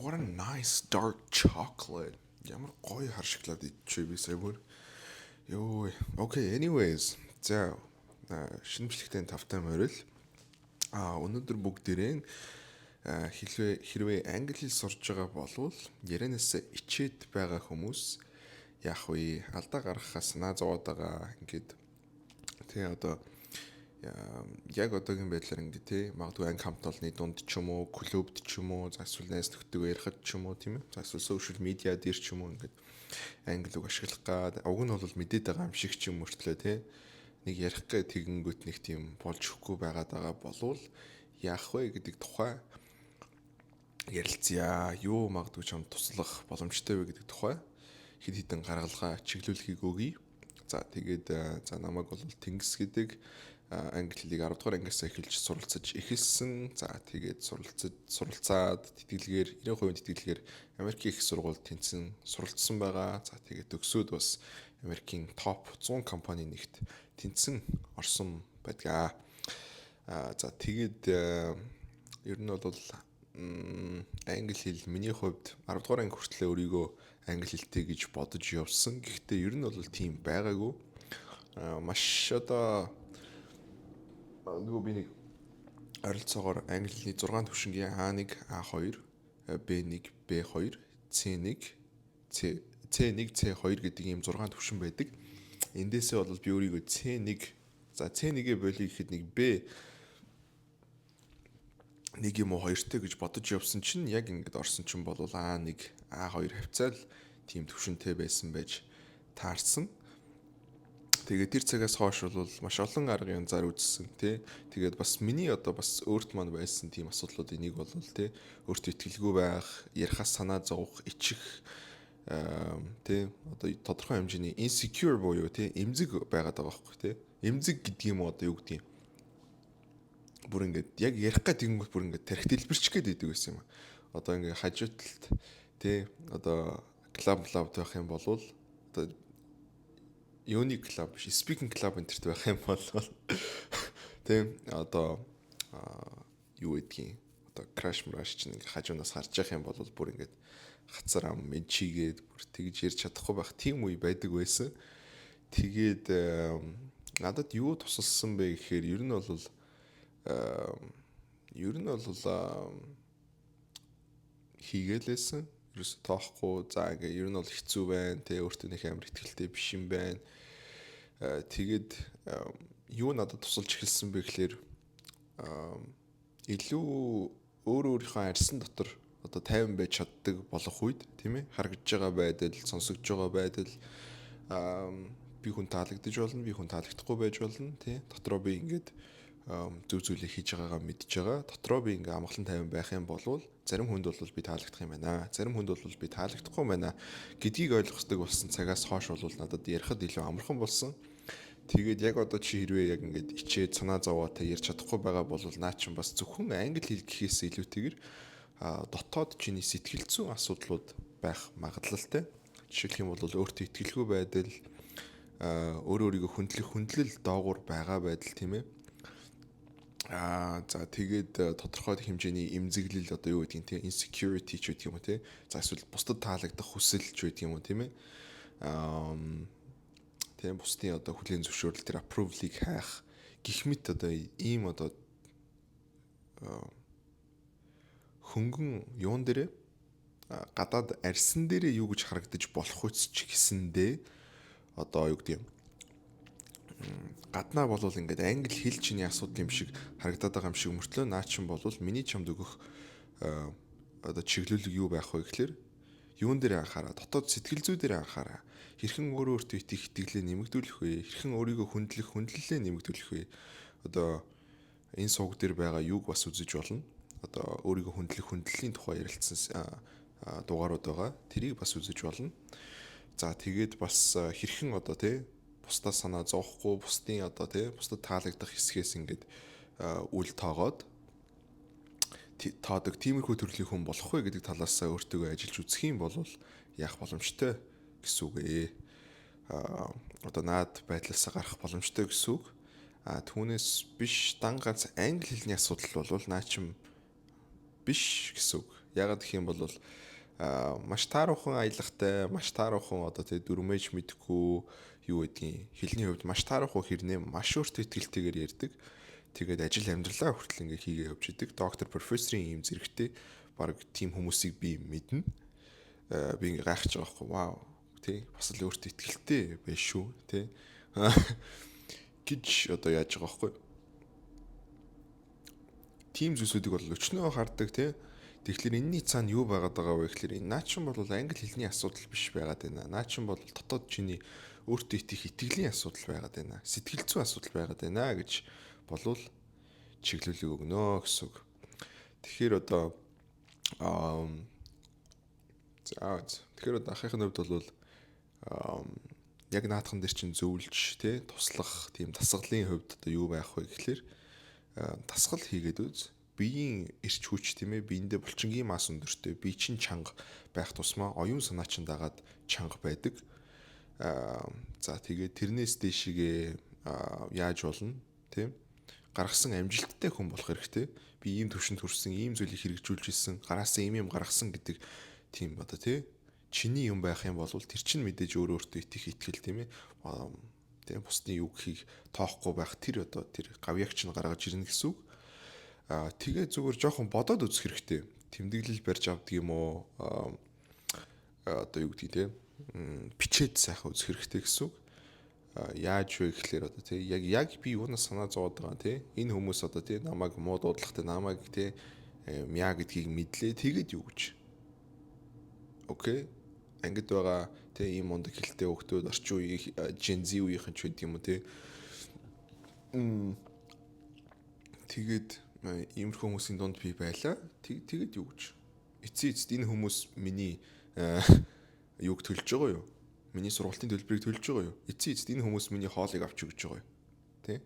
what a nice dark chocolate. Ямар гоё хар шоколад идчихвэ би саягүй. Йоо. Okay, anyways. За шинэ бичлэгтэй тавтай морил. Өнөөдөр бүгдээрээ хэрвээ англи хэл сурж байгаа болвол ярианаас ичээд байгаа хүмүүс яах вэ? Алдаа гаргахаас санаа зовоод байгаа ингээд тий одоо яг одоогийн байдлаар ингээд тий магадгүй анги хамт олонны дунд ч юм уу, клубд ч юм уу, за эсвэл найз нөхдөдөө ярихад ч юм уу тийм ээ. За эсвэл сошиал медиа дээр ч юм уу ингээд англи үг ашиглах гад уг нь бол мэдээд байгаа юм шиг ч юм мөртлөө тий нэг ярих гэ тэгэнгүүт нэг тийм болж өгөхгүй байгаад байгаа болвол яах вэ гэдэг тухай ярилцъя. Юу магадгүй ч юм туслах боломжтой вэ гэдэг тухай хэд хэдэн гаргалгаа чиглүүлэхийг өгье. За тэгээд за намайг бол Тэнгис гэдэг англи хэлийг 10 дугаар ангиас эхэлж суралцаж эхэлсэн. За тэгээд суралцаад тэтгэлгээр 90% тэтгэлгээр Америкийн их сургуульд тэнцэн суралцсан байгаа. За тэгээд төгсөөд бас Америкийн топ 100 компани нэгт тэнцэн орсон байдаг. За тэгээд ер нь бол англи хэл миний хувьд 10 дугаар анги хүртэл өөрийгөө англи хэлтэй гэж бодож явсан. Гэхдээ ер нь бол тийм байгаагүй. Маш одоо нөгөө би нэг ойролцоогоор англи хэлний 6 төвшингийн А1, А2, B1, B2, C1, C1, C2 гэдэг ийм 6 төвшин байдаг. Эндээсээ бол би өөрийгөө C1, за C1-гээ болиё гэхэд нэг B нэг юм уу хоёртой гэж бодож явсан чинь яг ингэж орсон чинь бол А1, А2 хавцаал тийм төвшөнтэй байсан байж таарсан. Тэгээд тэр цагаас хойш бол маш олон аргын зар үзсэн тий. Тэгээд бас миний одоо бас өөрт маань байсан тийм асуудлуудын нэг бол тий өөртөө итгэлгүй байх, ярихаас санаа зовох, ичих тий одоо тодорхой хэмжээний insecure буюу тий эмзэг байгаад байгаа байхгүй тий. Эмзэг гэдэг юм одоо юу гэдэг юм. Бүр ингээд яг ярих гад тэгэнгүүт бүр ингээд тархит дэлбэрч гээд идэг байсан юм. Одоо ингээд хажууталт тий одоо клуб байх юм бол одоо юуны клуб биш, speaking club энтерт байх юм бол тийм одоо юу гэдгийг одоо crash чинь ингээ хажуунаас харж явах юм бол бүр ингээд хацар ам менчигээд бүр тэгж ярьж чадахгүй байх тийм үе байдаг байсан. Тэгээд надад юу тусалсан бэ гэхээр ер нь бол хийгээлсэн. Ерөөс тоохгүй за ингээ ер нь бол хэцүү байна. Тэ өөртөө нэг амар ихтэй биш юм байна. Тэгээд юу надад тусалж эхэлсэн бэ гэхээр илүү өөрийнхөө арьсан дотор одоо 50 байж чаддаг болох үед тийм ээ харагдж байгаа байдал, сонсогдож байгаа байдал би хүн таалагдж болно, би хүн таалагдахгүй байж болно тий. Дотроо би ингээд зөв зүйлийг хийж байгаагаа мэдж байгаа. Дотроо би ингээ амгалан тайван байх юм бол зарим хүнд бол би таалагдах юм байна. Зарим хүнд бол би таалагдахгүй юм байна гэдгийг ойлгохдаг болсон цагаас хойш бол надад ярихад илүү амархан болсон. Тэгээд яг одоо чи хэрвээ яг ингээд ичээд санаа зовоотой ярьж чадахгүй байгаа бол наа чин бас зөвхөн англи хэл гэхээс илүүтэйгэр дотоод чиний сэтгэл зүйн асуудлууд байх магадлалтай. Жишээлх юм бол өөртөө итгэлгүй байдал, өөрийгөө хүндлэл доогуур байгаа байдал тийм ээ. За тэгээд тодорхой хэмжээний эмзэглэл одоо юу гэдгийг тийм insecurity ч гэдэг юм уу тийм. За эсвэл бусдад таалагдах хүсэл ч гэдэг юм уу тийм ээ. Тийм бусдын одоо хүлээн зөвшөөрөл тэр approval-ыг хайх гэх мэт одоо ийм одоо хөнгөн юун дээрээ гадаад арьсан дээрээ юу гэж харагдаж болох үс ч гэсэндээ одоо юу гэдэг юм гаднаа болвол ингээд англи хэл чиний асуудал юм шиг харагдаад байгаа юм шиг мөртлөө наа чин болвол миний чамд өгөх одоо чиглүүлэг юу байх вэ гэхээр юун дээр анхаараа дотоод сэтгэл зүй дээр анхаараа хэрхэн өөртөө итгэлээ нэмэгдүүлэх вэ хэрхэн өөрийгөө хүндлэлээ нэмэгдүүлэх вэ одоо энэ сувг дээр байгаа юуг бас үзэж болно одоо өөрийгөө хүндлэлийн тухай ярилцсан дугаарууд байгаа тэрийг бас үзэж болно за тэгээд бас хэрхэн одоо тий бусдаа санаа зовхгүй бусдын одоо тий бусдад таалагдах хэсгээс ингээд үл тоогоод таадаг тиймэрхүү төрлийн хүн болох вэ гэдэг талаас өөртөө ажиллаж үзэх юм бол яах боломжтой гэсэн үг ээ. Одоо наад байдлаасаа гарах боломжтой гэсэн үг. Түүнээс биш дан ганц англи хэлний асуудал бол наачим биш гэсэн үг. Ягаад гэх юм бол маш тааруухан аялахтай, маш тааруухан одоо тий дөрмэж мэдгүй юу гэдгийг хэлний хувьд маш тааруухан хэрнээ маш өөртөө ихтэйгээр ярьдаг. Тэгээд ажил амьдралаа хүртэл ингээ хийгээ явж идэг. Доктор профессорын ийм зэрэгтэй баг тийм хүмүүсийг би мэднэ. Би ингээ гайхаж байгаа байхгүй. Вау. Тий бас л өөртөө ихтэй байж шүү. Тий гэж одоо яаж байгаа байхгүй. Тим зүйлсүүдийг бол өчнөө хардаг тий. Тэгэхээр энэний цаана юу байгаад байгаа вэ гэхээр наа чин бол англи хэлний асуудал биш байгаад байна. Наа чин бол дотоод чиний өөртөө итгэх итгэлийн асуудал байгаад байна. Сэтгэл зүйн асуудал байгаад байна гэж болвол чиглүүлэг өгнө гэсэн үг. Тэгэхээр одоо тэгэхээр ахыхын хувьд бол яг наадхан дээр чинь зөвлөж тий туслах тийм дасгалын хувьд одоо юу байх вэ гэхээр дасгал хийгээд үз. Биеийн эрч хүч тийм ээ биендээ булчингийн мас өндөртэй бие чин чанга байх тусмаа оюун санаа чин дагаад чанга байдаг. За тэгээд тэрнээс дэшигээ яаж болно тийм гаргасан амжилттай хүн болох хэрэгтэй. Би ийм төвшөнд хүрсэн, ийм зүйлийг хэрэгжүүлж ирсэн, гараасаа ийм гаргасан гэдэг тийм одоо тий чиний юм байх юм бол тэр чинь мэдээж өөртөө итгэх итгэл тийм ээ. Тийм бусдын юу гэхийг тоохгүй байх тэр одоо тэр гавьяг чинь гаргаж ирнэ гэсэн үг. Тэгээ зүгээр жоохон бодоод үзэх хэрэгтэй. Тэмдэглэл барьж авдаг юм уу? Одоо юу гэдгийг те бичээд сайхан үзэх хэрэгтэй гэсэн үг. Яаж вэ гэхлээр одоо те яг би юунаас санаа зовоод байгаа те энэ хүмүүс одоо те намайг муу дуудлагатай намайг те мяа гэдгийг мэдлээ тэгээд юу гэж. Окей. Ангид байгаа те ийм мундаг хэлтэй хөлтүүд орчин үеийн Gen Z үеийнхэн ч гэдэг юм уу те. Тэгээд иймэрхүү хүмүүсийн дунд би байлаа. Тэгээд юу гэж. Эцэст энэ хүмүүс миний юуг төлж байгаа юу? Миний сургалтын төлбөрийг төлж байгаа юу? Эцэст энэ хүмүүс миний хоолыг авч өгч байгаа юу? Тэ?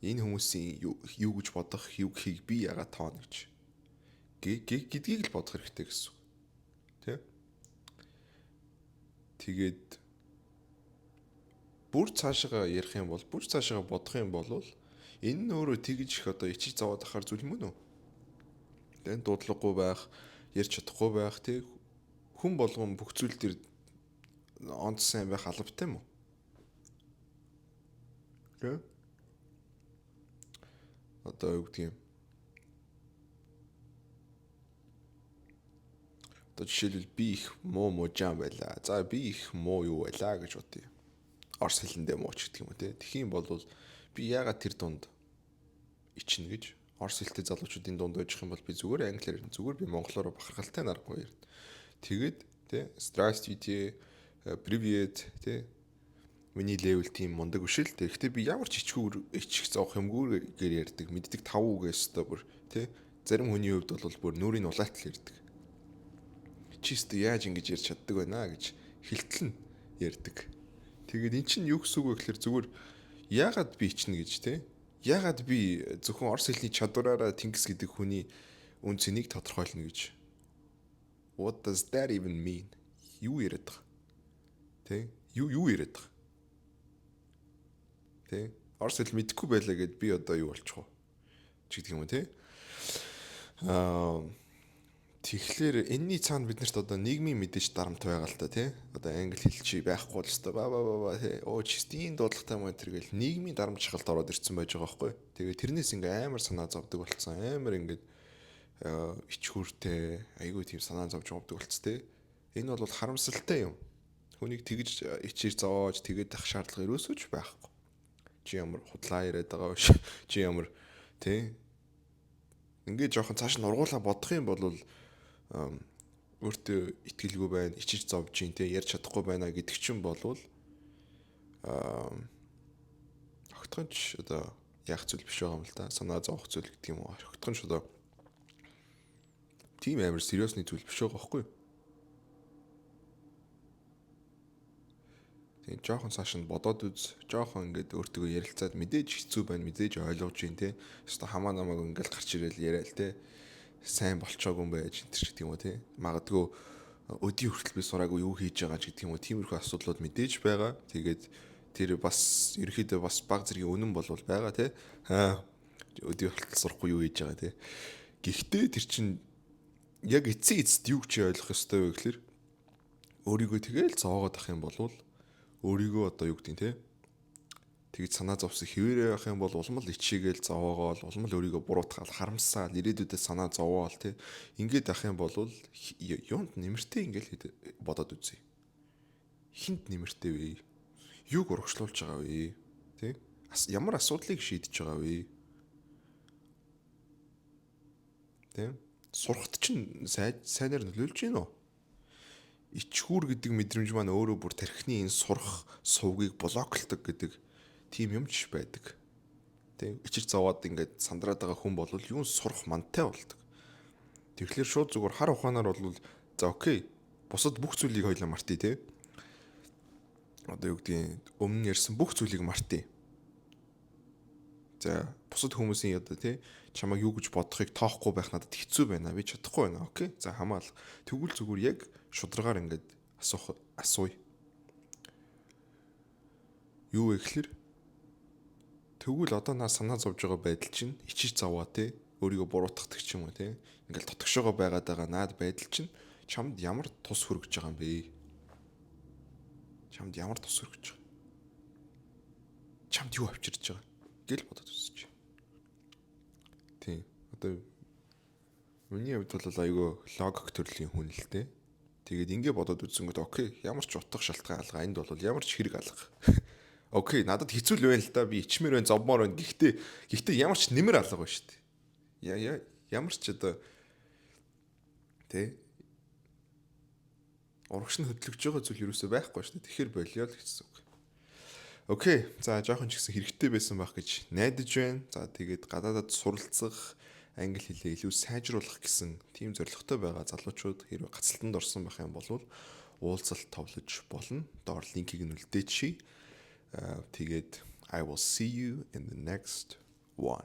Энэ хүмүүсийн юу гэж бодох, юу гэхийг би яагаад тоона гэж. Гэдгийг л бодох хэрэгтэй гэсэн. Тэ? Тэгээд бүр цаашаа ярих юм бол, бүр цаашаа бодох юм бол энэ нь өөрөө тэгж их одоо ичиж зовоод ахаар зүйл мөн үү? Тэгэн дуудлагагүй байх, ярьж чадахгүй байх тий хүн болгон бүх зүйл төр онц сайн байх албатай юм уу? Тэ? Одоо юу гэдэг юм? Одоо жишээлбэл би их муу жаам байлаа. За би их муу юу байлаа гэж бодъё. Орос хэлэндээ муу ч гэдэг юм уу тий. Тэгэх юм бол би яагаад тэр дунд ичнэ гэж орос хэлтэй залуучуудын дунд байж юм бол би зүгээр англиар ярина. Зүгээр би монголоор бахархалтай нарахгүй ярина. Тэгээд тий здравствуйте, привет тий миний левел тийм мундаг биш л дээ. Гэхдээ би ямар ч ичих зовох юмгүйгээр ярьдаг. Мэддэг 5 үгээс та бүр тий зарим хүний хувьд бол бүр нүрийн улаатал ярьдаг. Чистэ яаж ингэж ярьж чаддаг байна гэж хилтэлн ярьдаг. Тэгээд эн чинь юу гэсэн үг вэ гэхээр зүгээр яагаад би ичнэ гэж тий яагаад би зөвхөн орос хэлний чадвараараа Тэнгис гэдэг хүний үн цэнийг тодорхойлно гэж. What does that even mean? Юу яриад байгаа? Тэ? Юу яриад байгаа? Тэ? Орос хэл мэдэхгүй байлаа гэд би одоо юу болчих вэ? Ч гэдэг юм уу те? Тэгэхээр энэний цаана биднэрт одоо нийгмийн мэдээж дарамт байгаа л та тий. Одоо англи хэл чи байхгүй л өстой ба тий. Чистийн дуудлагатай мөн тэргээл нийгмийн дарамт шахалт ороод ирсэн байж байгаа байхгүй. Тэгээ тэрнээс ингээ амар санаа зовдөг болцсон. Амар ингээд ичхүүртэй айгүй тийм санаа зовж явдаг болц тий. Энэ бол харамсалтай юм. Хүнийг тэгж ичээр зовоож тэгээд ах шаардлага ерөөсөө ч байхгүй. Чи ямар худлаа яриад байгаа биш. Чи ямар тий. Ингээ жоохон цааш нь ургуулаа бодох юм бол өөртөө итгэлгүй байна, ичиж зовж гин те ярьж чадахгүй байна гэдэг чинь болвол огтхонч одоо яах зүйл биш байгаа юм л да. Санаа зовох зүйл гэдэг юм уу? Огтхонч одоо тийм амар сериусны зүйл биш байгаа байхгүй юу? Тийм жоохон цааш нь бодоод үз, жоохон ингээд өөртөө ярилцаад мэдээж хэцүү байна, мэдээж ойлгож гин те. Өөртөө хамаа намайг ингээд гарч ирэл яриад те. Сайн болчоогүй юм байж энэ ч гэдэг юм уу тий. Магадгүй өдий хүртэл би сураагүй юу хийж байгаа ч гэдэг юм уу. Тиймэрхүү асуудлууд мэдээж байгаа. Тэгээд тэр бас ерөөхдөө бас баг зэргийн үнэн болвол байгаа тий. Өдий хүртэл сурахгүй юу хийж байгаа тий. Гэхдээ тэр чинь яг эцэст юу ч ойлгох ёстой вэ гэхээр өөрийгөө тэгэл зоогоод ах юм бол өөрийгөө одоо юу гэдэг нь те тэгж санаа зовсох хэвээрээ байх юм бол улам л ичээгээл зовоогоол улам л өөрийгөө буруутгаал харамсаал ирээдүйдээ санаа зовоол те ингээд ах юм бол юунд нэмэртэй ингээл бодоод үзье. Хинт нэмэртэй вэ? Юуг урагшлуулж байгаа вэ? Тэ? Ямар асуудлыг шийдэж байгаа вэ? Тэ? Сурахт чинь сайнаар нөлөөлж гин үү? Ичхүүр гэдэг мэдрэмж маань өөрөө бүр тархины энэ сурах сувгийг блоклдог гэдэг тийм юм ч байдаг. Тэ? Ичиж зовоод ингээд сандраад байгаа хүн бол юун сурах мантай болдог. Тэгэхээр шууд зүгээр хар ухаанаар бол за окей. Бусад бүх зүйлийг хоёлаа мартъя те. Одоо юу гэдгийг өмнө ярьсан бүх зүйлийг мартъя. За бусад хүмүүсийн одоо тий чамайг юу гэж бодохыг тоохгүй байх надад хэцүү байна. Би чадахгүй байна. Окей. За хамаал. Тэгвэл зүгээр яг шударгаар ингээд асууя. Юу вэ гэхэлэр тэгвэл одоо наа санаа зовж байгаа байдал чинь ичиж заваа тий өөрийгөө буруутгадаг ч юм уу тий ингээл тотгошоогоо байгаад байгаа наад байдал чинь чамд ямар тус хүргэж байгаа юм бэ? Чамд ямар тус хүргэж байгаа? Чамд юу авчирч байгаа? Гэл бодож үзэж. Тийм. Одоо миний хувьд бол айгүй логик төрлийн хүн л дээ. Тэгээд ингэ бодоод үзсэнгүүт окей, ямар ч утга шалтгаан алга энд бол ямар ч хэрэг алга. Окей, надад хэцүү л байна л да. Би ичмэр байна, зовмоор байна. Гэхдээ ямар ч нэмэр алга байна шүү дээ. Ямар ч одоо тэ урагш нь хөдлөж байгаа зүйл юусоо байхгүй шүү дээ. Тэгэхэр болио л гэсэн үг. Окей. За жоохон ч гэсэн хэрэгтэй байсан байх гэж найдаж байна. За тэгээд гадаадад суралцах, англи хэлээ илүү сайжруулах гэсэн тийм зорилготой байгаа залуучууд хэрвээ гацалтанд орсон байх юм бол уулзалт товлож болно. Доор линкийг нь үлдээчихье. Тэгээд I will see you in the next one.